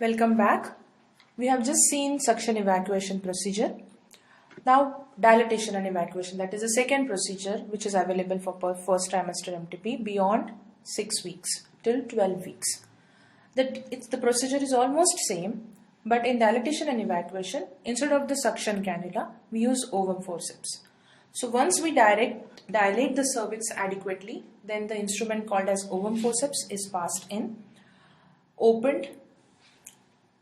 Welcome back. We have just seen suction evacuation procedure. Now dilatation and evacuation, that is the second procedure which is available for first trimester MTP beyond 6 weeks till 12 weeks. The procedure is almost same, but in dilatation and evacuation, instead of the suction cannula, we use ovum forceps. So once we dilate the cervix adequately, then the instrument called as ovum forceps is passed in, opened,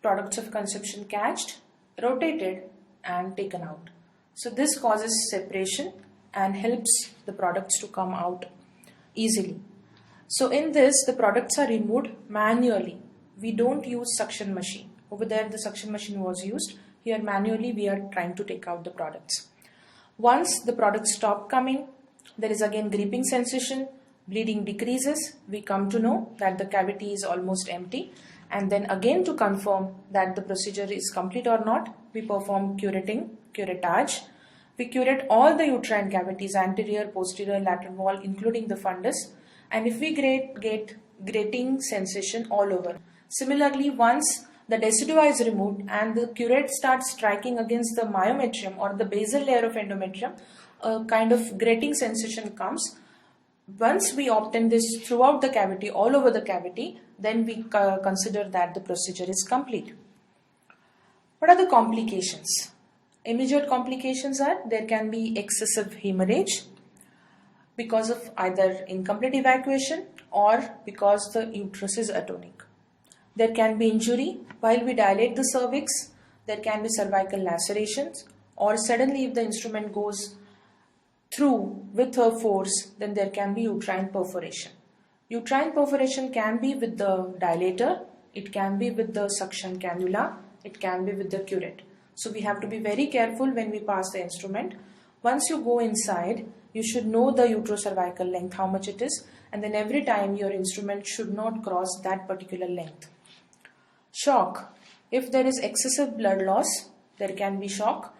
products of conception catched, rotated and taken out. So this causes separation and helps the products to come out easily. So in this, the products are removed manually. We don't use suction machine. Over there the suction machine was used. Here manually we are trying to take out the products. Once the products stop coming, there is again gripping sensation, bleeding decreases. We come to know that the cavity is almost empty. And then again, to confirm that the procedure is complete or not, we perform curettage. We curate all the uterine cavities, anterior, posterior, lateral wall, including the fundus. And if we get grating sensation all over. Similarly, once the decidua is removed and the curette starts striking against the myometrium or the basal layer of endometrium, a kind of grating sensation comes. Once we obtain this throughout the cavity, all over the cavity, then we consider that the procedure is complete. What are the complications? Immediate complications are there can be excessive hemorrhage because of either incomplete evacuation or because the uterus is atonic. There can be injury while we dilate the cervix. There can be cervical lacerations, or suddenly if the instrument goes through with a force, then there can be uterine perforation. Uterine perforation can be with the dilator, it can be with the suction cannula, it can be with the curette. So we have to be very careful when we pass the instrument. Once you go inside, you should know the uterocervical length, how much it is, and then every time your instrument should not cross that particular length. Shock. If there is excessive blood loss, there can be shock.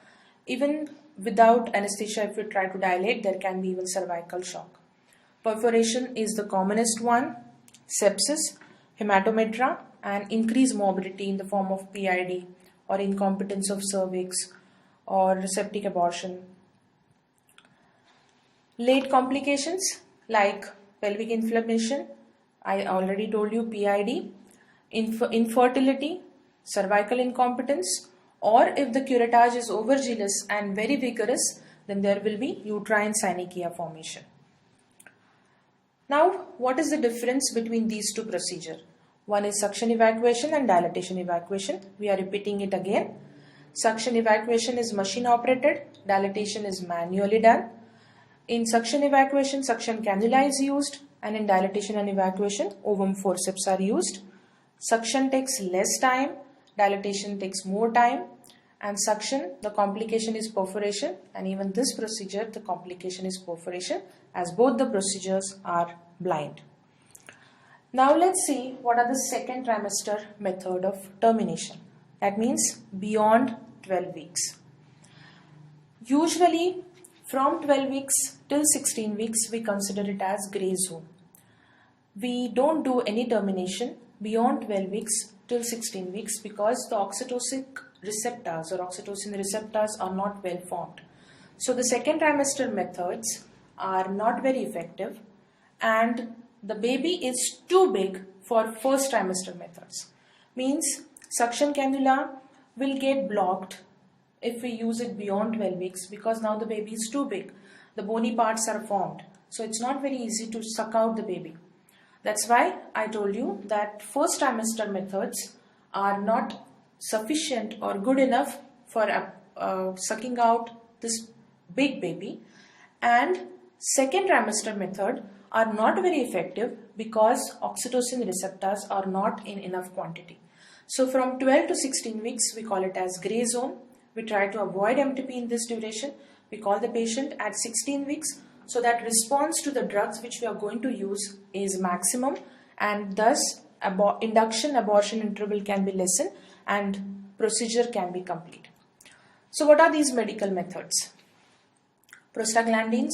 Even without anesthesia, if we try to dilate, there can be even cervical shock. Perforation is the commonest one, sepsis, hematometra, and increased morbidity in the form of PID or incompetence of cervix or septic abortion. Late complications like pelvic inflammation, I already told you PID, infertility, cervical incompetence, or if the curettage is overzealous and very vigorous, then there will be uterine synechia formation. Now, what is the difference between these two procedures? One is suction evacuation and dilatation evacuation. We are repeating it again. Suction evacuation is machine operated, dilatation is manually done. In suction evacuation, suction cannula is used, and in dilatation and evacuation, ovum forceps are used. Suction takes less time, dilatation takes more time, and suction, the complication is perforation, and even this procedure, the complication is perforation, as both the procedures are blind. Now let's see what are the second trimester method of termination. That means beyond 12 weeks. Usually from 12 weeks till 16 weeks, we consider it as gray zone. We don't do any termination beyond 12 weeks till 16 weeks because the oxytocin receptors are not well formed. So the second trimester methods are not very effective, and the baby is too big for first trimester methods. Means suction cannula will get blocked if we use it beyond 12 weeks because now the baby is too big. The bony parts are formed. So it's not very easy to suck out the baby. That's why I told you that first trimester methods are not sufficient or good enough for sucking out this big baby, and second trimester method are not very effective because oxytocin receptors are not in enough quantity. So from 12 to 16 weeks, we call it as gray zone. We try to avoid MTP in this duration. We call the patient at 16 weeks so that response to the drugs which we are going to use is maximum, and thus induction abortion interval can be lessened and procedure can be complete. So what are these medical methods? Prostaglandins,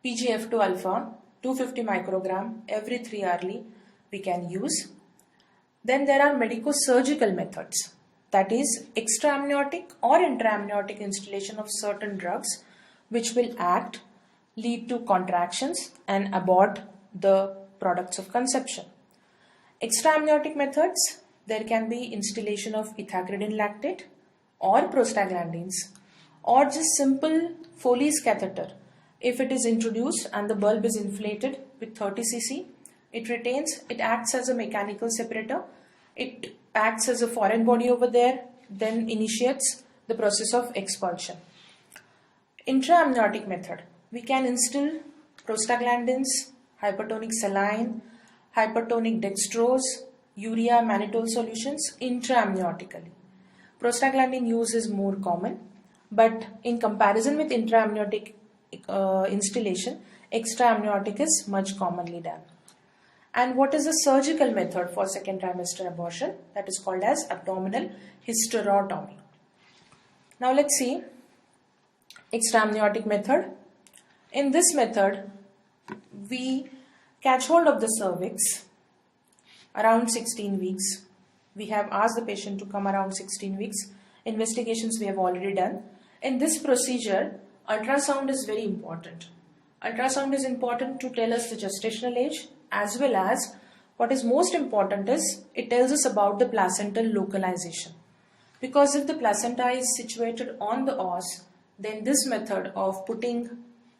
PGF2 alpha, 250 microgram every 3 hourly we can use. Then there are medico-surgical methods, that is extraamniotic or intraamniotic instillation of certain drugs which will act, lead to contractions and abort the products of conception. Extraamniotic methods, there can be instillation of ethacridine lactate or prostaglandins or just simple Foley's catheter. If it is introduced and the bulb is inflated with 30 cc, it acts as a mechanical separator, it acts as a foreign body over there, then initiates the process of expulsion. Intraamniotic method, we can instill prostaglandins, hypertonic saline, hypertonic dextrose, urea mannitol solutions intraamniotically. Prostaglandin use is more common, but in comparison with intraamniotic instillation, extraamniotic is much commonly done. And what is the surgical method for second trimester abortion? That is called as abdominal hysterotomy. Now let's see extraamniotic method. In this method, we catch hold of the cervix around 16 weeks. We have asked the patient to come around 16 weeks. Investigations we have already done. In this procedure, ultrasound is very important. Ultrasound is important to tell us the gestational age, as well as what is most important is it tells us about the placental localization. Because if the placenta is situated on the os, then this method of putting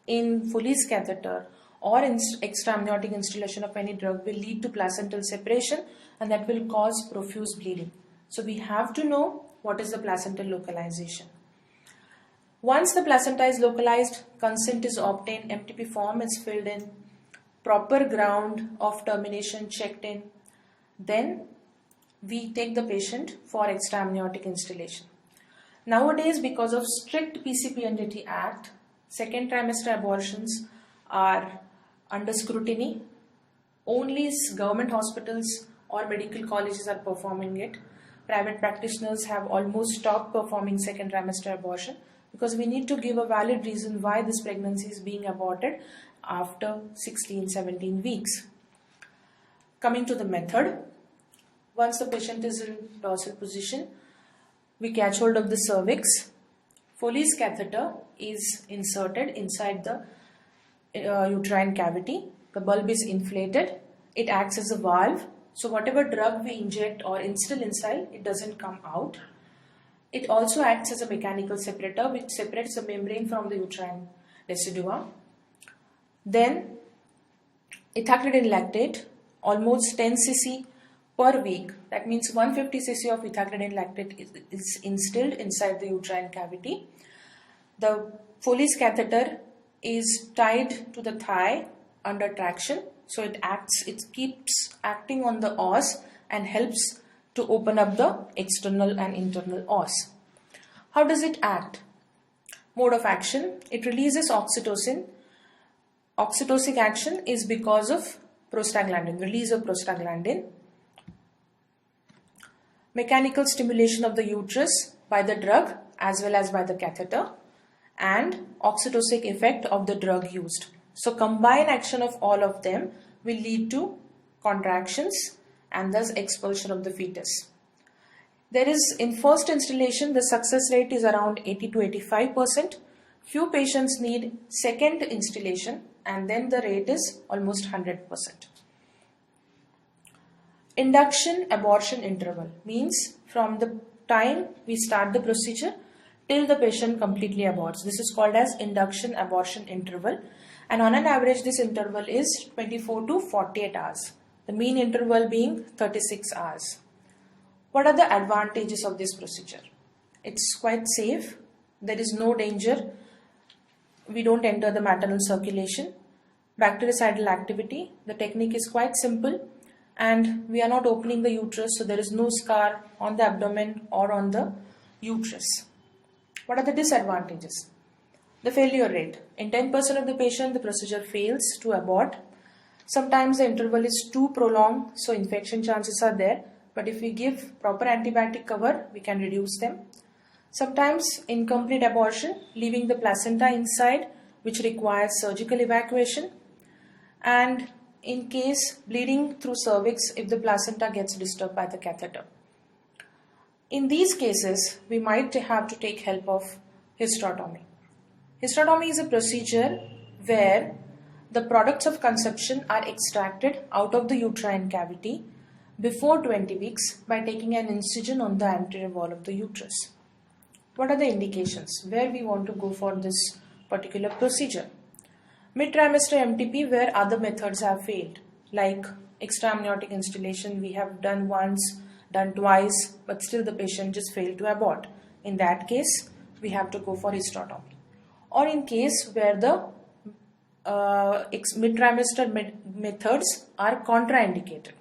in Foley's catheter or extraamniotic instillation of any drug will lead to placental separation, and that will cause profuse bleeding. So we have to know what is the placental localization. Once the placenta is localized, consent is obtained, MTP form is filled in, proper ground of termination checked in, then we take the patient for extraamniotic instillation. Nowadays, because of strict PCPNDT Act, second trimester abortions are under scrutiny. Only government hospitals or medical colleges are performing it. Private practitioners have almost stopped performing second trimester abortion because we need to give a valid reason why this pregnancy is being aborted after 16-17 weeks. Coming to the method, once the patient is in dorsal position, we catch hold of the cervix. Foley's catheter is inserted inside the uterine cavity. The bulb is inflated. It acts as a valve. So whatever drug we inject or instill inside, it doesn't come out. It also acts as a mechanical separator which separates the membrane from the uterine residua. Then ethacridine lactate, almost 10 cc per week. That means 150 cc of ethacridine lactate is instilled inside the uterine cavity. The Foley's catheter is tied to the thigh under traction. So it keeps acting on the os and helps to open up the external and internal os. How does it act? Mode of action, it releases oxytocin. Oxytocic action is because of prostaglandin, release of prostaglandin. Mechanical stimulation of the uterus by the drug as well as by the catheter, and oxytocic effect of the drug used. So combined action of all of them will lead to contractions and thus expulsion of the fetus. There is, in first installation, the success rate is around 80 to 85%. Few patients need second installation and then the rate is almost 100%. Induction abortion interval means from the time we start the procedure till the patient completely aborts. This is called as induction abortion interval, and on an average this interval is 24 to 48 hours. The mean interval being 36 hours. What are the advantages of this procedure? It's quite safe. There is no danger. We don't enter the maternal circulation. Bactericidal activity. The technique is quite simple and we are not opening the uterus, so there is no scar on the abdomen or on the uterus. What are the disadvantages? The failure rate. In 10% of the patient, the procedure fails to abort. Sometimes the interval is too prolonged, so infection chances are there. But if we give proper antibiotic cover, we can reduce them. Sometimes incomplete abortion, leaving the placenta inside, which requires surgical evacuation. And in case bleeding through cervix if the placenta gets disturbed by the catheter. In these cases, we might have to take help of hysterotomy. Hysterotomy is a procedure where the products of conception are extracted out of the uterine cavity before 20 weeks by taking an incision on the anterior wall of the uterus. What are the indications where we want to go for this particular procedure? Mid-trimester MTP where other methods have failed, like extraamniotic instillation we have done once, done twice, but still the patient just failed to abort. In that case, we have to go for hysterotomy. Or in case where the mid-trimester methods are contraindicated.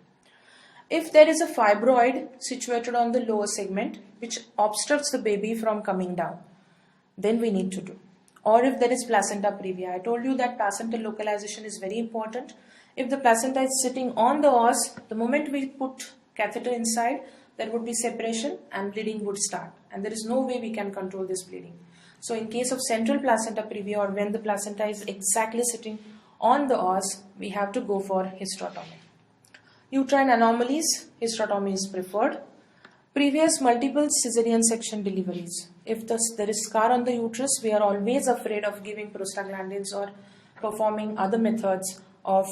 If there is a fibroid situated on the lower segment which obstructs the baby from coming down, then we need to do. Or if there is placenta previa. I told you that placental localization is very important. If the placenta is sitting on the os, the moment we put catheter inside, there would be separation and bleeding would start. And there is no way we can control this bleeding. So in case of central placenta previa or when the placenta is exactly sitting on the os, we have to go for hysterotomy. Uterine anomalies, hysterotomy is preferred. Previous multiple cesarean section deliveries. If there is scar on the uterus, we are always afraid of giving prostaglandins or performing other methods of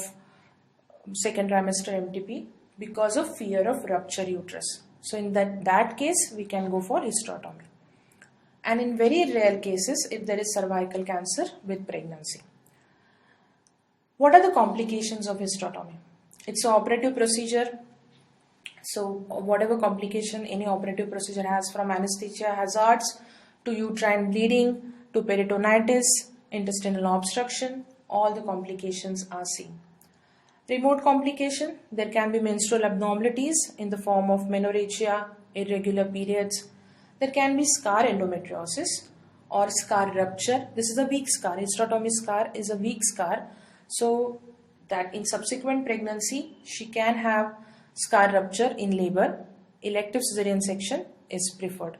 second trimester MTP because of fear of rupture uterus. So in that case, we can go for hysterotomy. And in very rare cases, if there is cervical cancer with pregnancy. What are the complications of hysterotomy? It's an operative procedure. So whatever complication any operative procedure has, from anesthesia hazards to uterine bleeding to peritonitis, intestinal obstruction, all the complications are seen. Remote complication, there can be menstrual abnormalities in the form of menorrhagia, irregular periods. There can be scar endometriosis or scar rupture. This is a weak scar. Hysterotomy scar is a weak scar. So that in subsequent pregnancy, she can have scar rupture in labor. Elective cesarean section is preferred.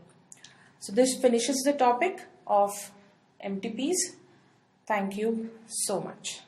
So this finishes the topic of MTPs. Thank you so much.